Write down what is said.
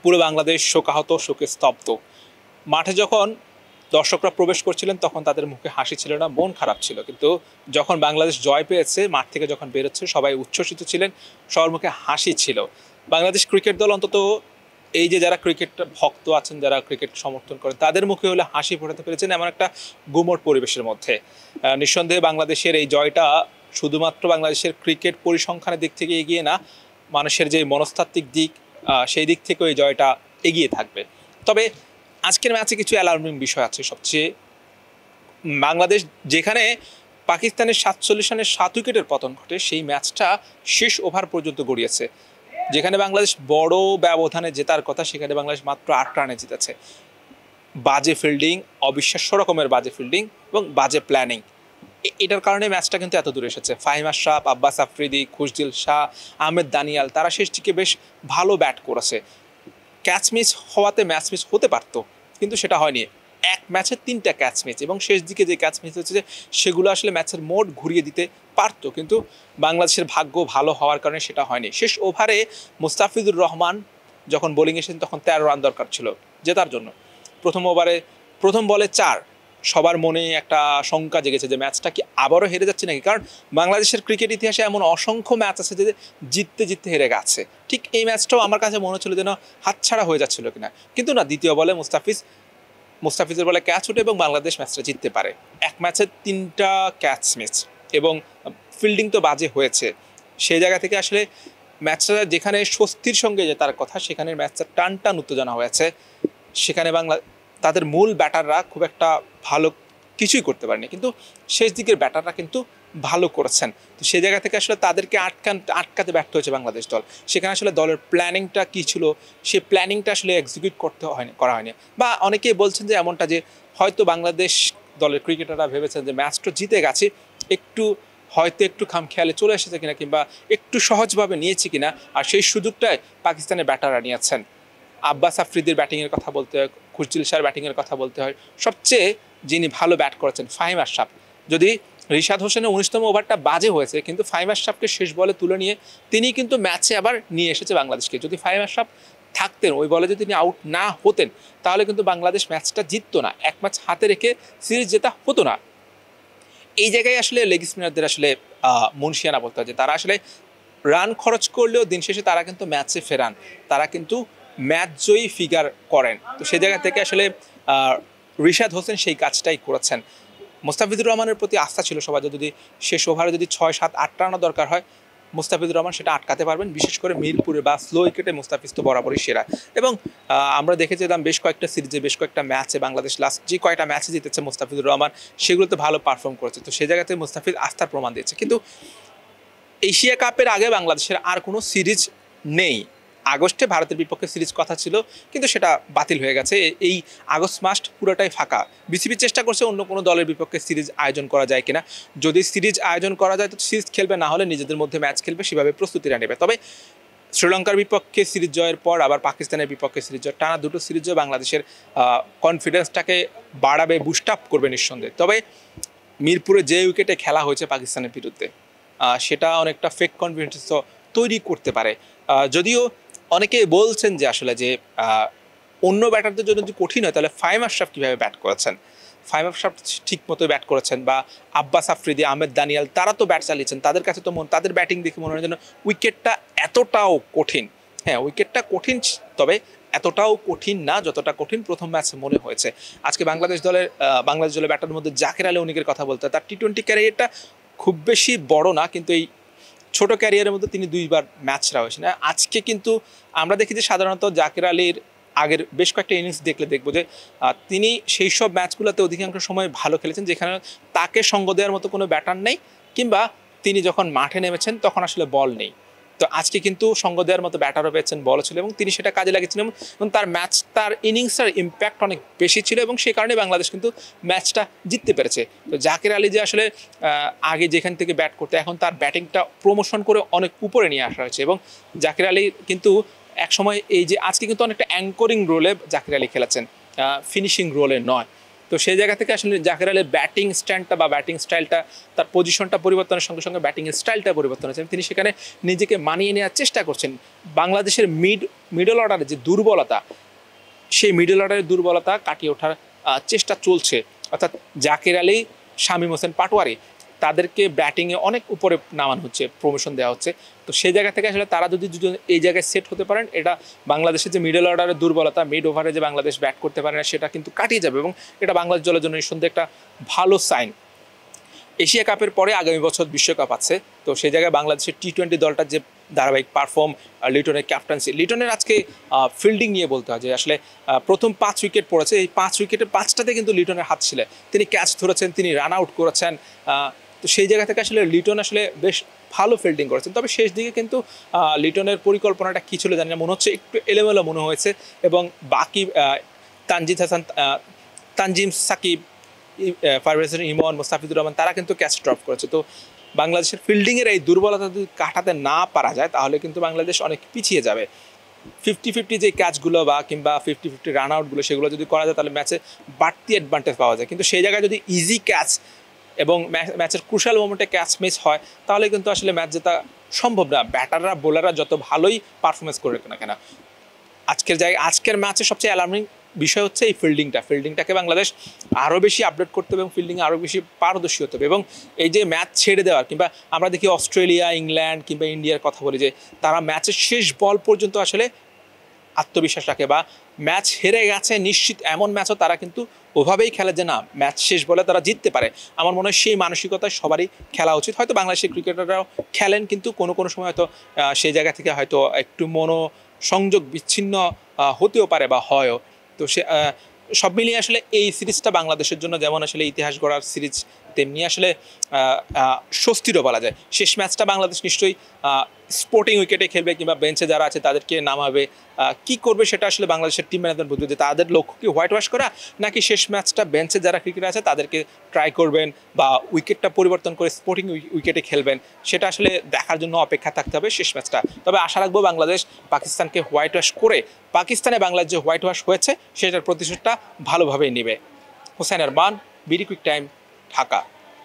পুরো বাংলাদেশ শোকাহত, শোকে স্তব্ধ। মাঠে যখন দর্শকরা প্রবেশ করছিলেন তখন তাদের মুখে হাসি ছিল না, মন খারাপ ছিল। কিন্তু যখন বাংলাদেশ জয় পেয়েছে, মাঠ থেকে যখন বেরোচ্ছে সবাই উচ্ছ্বসিত ছিলেন, সবার মুখে হাসি ছিল। বাংলাদেশ ক্রিকেট দল অন্তত এই যে যারা ক্রিকেট ভক্ত আছেন, যারা ক্রিকেট সমর্থন করেন, তাদের মুখে হলে হাসি ফোটাতে পেরেছেন এমন একটা গুমোট পরিবেশের মধ্যে। নিঃসন্দেহে বাংলাদেশের এই জয়টা শুধুমাত্র বাংলাদেশের ক্রিকেট পরিসংখ্যানের দিক থেকে এগিয়ে না, মানুষের যে মনস্তাত্ত্বিক দিক, সেই দিক থেকেও এই জয়টা এগিয়ে থাকবে। তবে আজকের ম্যাচে কিছু অ্যালার্মিং বিষয় আছে। সবচেয়ে বাংলাদেশ যেখানে পাকিস্তানের 47 রানের 7 উইকেটের পতন ঘটে, সেই ম্যাচটা শেষ ওভার পর্যন্ত গড়িয়েছে। যেখানে বাংলাদেশ বড় ব্যবধানে জেতার কথা, সেখানে বাংলাদেশ মাত্র 8 রানে জিতেছে। বাজে ফিল্ডিং, অবিশ্বাস্য রকমের বাজে ফিল্ডিং এবং বাজে প্ল্যানিং, এটার কারণে ম্যাচটা কিন্তু এত দূরে এসেছে। ফাহিম আশরাফ, আব্বাস আফ্রিদি, খুশদিল শাহ, আহমেদ দানিয়াল, তারা শেষ দিকে বেশ ভালো ব্যাট করেছে। ক্যাচ মিস হওয়াতে ম্যাচ মিস হতে পারত, কিন্তু সেটা হয়নি। এক ম্যাচে 3টা ক্যাচ মিস, এবং শেষ দিকে যে ক্যাচ মিস হচ্ছে সেগুলো আসলে ম্যাচের মোড ঘুরিয়ে দিতে পারতো, কিন্তু বাংলাদেশের ভাগ্য ভালো হওয়ার কারণে সেটা হয়নি। শেষ ওভারে মুস্তাফিজুর রহমান যখন বোলিং এসেছেন তখন 13 রান দরকার ছিল জেতার জন্য। প্রথম বলে 4, সবার মনে একটা শঙ্কা জেগেছে যে ম্যাচটা কি আবারও হেরে যাচ্ছে নাকি, কারণ বাংলাদেশের ক্রিকেট ইতিহাসে এমন অসংখ্য ম্যাচ আছে যে জিততে জিততে হেরে গেছে। ঠিক এই ম্যাচটাও আমার কাছে মনে হচ্ছিল যেন হাতছাড়া হয়ে যাচ্ছিল কিনা, কিন্তু না, দ্বিতীয় বলে মুস্তাফিজের বলে ক্যাচ ওঠে এবং বাংলাদেশ ম্যাচটা জিততে পারে। এক ম্যাচে 3টা ক্যাচ মিস এবং ফিল্ডিং তো বাজে হয়েছে। সেই জায়গা থেকে আসলে ম্যাচটা যেখানে স্বস্তির সঙ্গে জেতার কথা, সেখানে ম্যাচটা টান উত্তেজনা হয়েছে। সেখানে তাদের মূল ব্যাটাররা খুব একটা ভালো কিছুই করতে পারেনি, কিন্তু শেষ দিকের ব্যাটাররা কিন্তু ভালো করেছেন। তো সেই জায়গা থেকে আসলে তাদেরকে আটকাতে ব্যর্থ হয়েছে বাংলাদেশ দল। সেখানে আসলে দলের প্ল্যানিংটা কী ছিল, সেই প্ল্যানিংটা আসলে এক্সিকিউট করা হয়নি। বা অনেকেই বলছেন যে এমনটা, যে হয়তো বাংলাদেশ দলের ক্রিকেটাররা ভেবেছেন যে ম্যাচটা জিতে গেছে, একটু খামখেয়ালে চলে এসেছে কিনা, কিংবা একটু সহজভাবে নিয়েছে কিনা, আর সেই সুযোগটাই পাকিস্তানের ব্যাটাররা নিয়েছেন। আব্বাস আফ্রিদির ব্যাটিংয়ের কথা বলতে হয়, খুশদিল শাহর ব্যাটিংয়ের কথা বলতে হয়, সবচেয়ে যিনি ভালো ব্যাট করেছেন ফাহিম আশরাফ। যদি রিশাদ হোসেনের 19তম ওভারটা বাজে হয়েছে, কিন্তু ফাহিম আশরাফকে শেষ বলে তুলে নিয়ে তিনি কিন্তু ম্যাচে আবার নিয়ে এসেছে বাংলাদেশকে। যদি ফাহিম আশরাফ থাকতেন, ওই বলে যদি তিনি আউট না হতেন, তাহলে কিন্তু বাংলাদেশ ম্যাচটা জিততো না, এক ম্যাচ হাতে রেখে সিরিজ জেতা হতো না। এই জায়গায় আসলে লেগ স্পিনারদের আসলে মুনশিয়ানা বলতে হয় যে তারা আসলে রান খরচ করলেও দিন শেষে তারা কিন্তু ম্যাচে ফেরান, তারা কিন্তু ম্যাচ জয়ী ফিগার করেন। তো সেই জায়গা থেকে আসলে রিশাদ হোসেন সেই কাজটাই করেছেন। মুস্তাফিজুর রহমানের প্রতি আস্থা ছিল সবার, যদি শেষ ওভারে যদি 6, 7, 8 রানও দরকার হয়, মুস্তাফিজুর রহমান সেটা আটকাতে পারবেন। বিশেষ করে মিরপুরে বা স্লো উইকেটে মুস্তাফিজ তো বরাবরই সেরা। এবং আমরা দেখেছিলাম বেশ কয়েকটা সিরিজে, বেশ কয়েকটা ম্যাচে বাংলাদেশ লাস্ট যে কয়েকটা ম্যাচে জিতেছে মুস্তাফিজুর রহমান, সেগুলোতে ভালো পারফর্ম করেছে। তো সেই জায়গাতে মুস্তাফিজ আস্থার প্রমাণ দিয়েছে। কিন্তু এশিয়া কাপের আগে বাংলাদেশের আর কোনো সিরিজ নেই। আগস্টে ভারতের বিপক্ষে সিরিজ কথা ছিল, কিন্তু সেটা বাতিল হয়ে গেছে। এই আগস্ট মাস পুরোটাই ফাঁকা। বিসিবি চেষ্টা করছে অন্য কোনো দলের বিপক্ষে সিরিজ আয়োজন করা যায় কিনা। যদি সিরিজ আয়োজন করা যায় তো সিরিজ খেলবে, না হলে নিজেদের মধ্যে ম্যাচ খেলবে, সেভাবে প্রস্তুতিটা নেবে। তবে শ্রীলঙ্কার বিপক্ষে সিরিজ জয়ের পর আবার পাকিস্তানের বিপক্ষে সিরিজ জয়, টানা দুটো সিরিজ জয় বাংলাদেশের কনফিডেন্সটাকে বাড়াবে, বুস্ট আপ করবে নিঃসন্দেহে। তবে মিরপুরে যে উইকেটে খেলা হয়েছে পাকিস্তানের বিরুদ্ধে, সেটা অনেকটা ফেক কনফিডেন্স তৈরি করতে পারে। যদিও অনেকে বলছেন যে আসলে যে অন্য ব্যাটারদের জন্য যদি কঠিন হয়, তাহলে ফাহিম আশরাফ কীভাবে ব্যাট করেছেন, ফাহিম আশরাফ ঠিক মতো ব্যাট করেছেন, বা আব্বাস আফ্রিদি, আহমেদ দানিয়াল, তারা তো ব্যাট চালিয়েছেন। তাদের কাছে তো তাদের ব্যাটিং দেখে মনে হয় যেন উইকেটটা এতটাও কঠিন। হ্যাঁ, উইকেটটা কঠিন, তবে এতটাও কঠিন না যতটা কঠিন প্রথম ম্যাচে মনে হয়েছে। আজকে বাংলাদেশ দলের ব্যাটারের মধ্যে জাকের আলী অনিকের কথা বলতে হয়। তার টি-20 ক্যারিয়ারটা খুব বেশি বড় না, কিন্তু এই ছোট ক্যারিয়ারের মধ্যে তিনি 2বার ম্যাচ সেরা হয়েছেন। আজকে কিন্তু আমরা দেখি যে সাধারণত জাকের আলীর আগের বেশ কয়েকটা ইনিংস দেখবো যে তিনি সেই সব ম্যাচগুলোতে অধিকাংশ সময় ভালো খেলেছেন যেখানে তাকে সঙ্গ দেওয়ার মতো কোনো ব্যাটার নেই, কিংবা তিনি যখন মাঠে নেমেছেন তখন আসলে বল নেই। তো আজকে কিন্তু সঙ্গ দেওয়ার মতো ব্যাটারও পেয়েছেন, বল ছিল, এবং তিনি সেটা কাজে লাগিয়েছিলেন, এবং তার ইনিংসের ইম্প্যাক্ট অনেক বেশি ছিল, এবং সেই কারণে বাংলাদেশ কিন্তু ম্যাচটা জিততে পেরেছে। তো জাকের আলী যে আসলে আগে যেখান থেকে ব্যাট করতে, এখন তার ব্যাটিংটা প্রমোশন করে অনেক উপরে নিয়ে আসা হয়েছে। এবং জাকের আলী কিন্তু একসময় এই যে আজকে কিন্তু অনেকটা অ্যাঙ্করিং রোলে জাকের আলী খেলেছেন, ফিনিশিং রোলে নয়। তো সেই জায়গা থেকে আসলে জাকের আলীর ব্যাটিং স্ট্যান্ডটা বা ব্যাটিং স্টাইলটা, তার পজিশনটা পরিবর্তনের সঙ্গে সঙ্গে ব্যাটিং স্টাইলটা পরিবর্তন হয়েছে। তিনি সেখানে নিজেকে মানিয়ে নেওয়ার চেষ্টা করছেন। বাংলাদেশের মিডল অর্ডারের যে দুর্বলতা, সেই মিডল অর্ডারের দুর্বলতা কাটিয়ে ওঠার চেষ্টা চলছে। অর্থাৎ জাকের আলী, শামীম হোসেন পাটোয়ারি, তাদেরকে ব্যাটিংয়ে অনেক উপরে নামানো হচ্ছে, প্রমোশন দেওয়া হচ্ছে। তো সেই জায়গা থেকে আসলে তারা যদি এই জায়গায় সেট হতে পারেন, এটা বাংলাদেশের যে মিডল অর্ডারের দুর্বলতা, মিড ওভারে যে বাংলাদেশ ব্যাট করতে পারে না, সেটা কিন্তু কাটিয়ে যাবে এবং এটা বাংলাদেশ দলের জন্য নিঃসন্দেহে একটা ভালো সাইন। এশিয়া কাপের পরে আগামী বছর বিশ্বকাপ আছে, তো সেই জায়গায় বাংলাদেশের টি-20 দলটার যে ধারাবাহিক পারফর্ম, লিটনের ক্যাপ্টেন্সি, লিটনের আজকে ফিল্ডিং নিয়ে বলতে হয় যে আসলে প্রথম 5 উইকেট পড়েছে, এই 5 উইকেটের 5টাতে কিন্তু লিটনের হাত ছিল। তিনি ক্যাচ ধরেছেন, তিনি রান আউট করেছেন। তো সেই জায়গা থেকে আসলে লিটন আসলে বেশ ভালো ফিল্ডিং করেছেন। তবে শেষ দিকে কিন্তু লিটনের পরিকল্পনাটা কী ছিল জানি না, মনে হচ্ছে একটু এলোমেলো মনে হয়েছে এবং বাকি তানজিম সাকিব, পারভেজ হোসেন ইমন, মোস্তাফিজুর রহমান, তারা কিন্তু ক্যাচ ড্রপ করেছে। তো বাংলাদেশের ফিল্ডিংয়ের এই দুর্বলতা যদি কাটাতে না পারা যায়, তাহলে কিন্তু বাংলাদেশ অনেক পিছিয়ে যাবে। 50-50 যে ক্যাচগুলো বা কিংবা 50-50 রান আউটগুলো, সেগুলো যদি করা যায় তাহলে ম্যাচে বাড়তি অ্যাডভান্টেজ পাওয়া যায়। কিন্তু সেই জায়গায় যদি ইজি ক্যাচ এবং ম্যাচের ক্রুশাল মোমেন্টে ক্যাচ মিস হয়, তাহলে কিন্তু আসলে ম্যাচ জেতা সম্ভব না, ব্যাটাররা বোলাররা যত ভালোই পারফরমেন্স করে না কেন। আজকের ম্যাচে সবচেয়ে অ্যালার্মিং বিষয় হচ্ছে এই ফিল্ডিংটাকে বাংলাদেশ আরও বেশি আপডেট করতে হবে এবং ফিল্ডিংয়ে আরও বেশি পারদর্শী হতে হবে। এবং এই যে ম্যাচ ছেড়ে দেওয়ার, কিংবা আমরা দেখি অস্ট্রেলিয়া, ইংল্যান্ড কিংবা ইন্ডিয়ার কথা বলি যে তারা ম্যাচের শেষ বল পর্যন্ত আসলে আত্মবিশ্বাস রাখে বা ম্যাচ হেরে গেছে নিশ্চিত এমন ম্যাচও তারা কিন্তু ওভাবেই খেলে যে না, ম্যাচ শেষ বলে তারা জিততে পারে। আমার মনে হয় সেই মানসিকতায় সবারই খেলা উচিত। হয়তো বাংলাদেশের ক্রিকেটাররাও খেলেন, কিন্তু কোনো কোনো সময় হয়তো সেই জায়গা থেকে হয়তো একটু সংযোগ বিচ্ছিন্ন হতেও পারে বা হয়ও। তো সব মিলিয়ে আসলে এই সিরিজটা বাংলাদেশের জন্য যেমন আসলে ইতিহাস গড়ার সিরিজ, তেমনি আসলে স্বস্তিরও বলা যায়। শেষ ম্যাচটা বাংলাদেশ নিশ্চয়ই স্পোর্টিং উইকেটে খেলবে কিংবা বেঞ্চে যারা আছে তাদেরকে নামাবে, কি করবে সেটা আসলে বাংলাদেশের টিম ম্যানেজমেন্ট বুঝবে যে তাদের লক্ষ্য কি হোয়াইট ওয়াশ করা, নাকি শেষ ম্যাচটা বেঞ্চে যারা ক্রিকেটার আছে তাদেরকে ট্রাই করবেন বা উইকেটটা পরিবর্তন করে স্পোর্টিং উইকেটে খেলবেন, সেটা আসলে দেখার জন্য অপেক্ষা থাকতে হবে শেষ ম্যাচটা। তবে আশা রাখবো বাংলাদেশ পাকিস্তানকে হোয়াইট ওয়াশ করে পাকিস্তানে বাংলাদেশ যে হোয়াইট ওয়াশ হয়েছে সেটার প্রতিশোধটা ভালোভাবেই নেবে। Hossain Arman, BD quick time, Dhaka.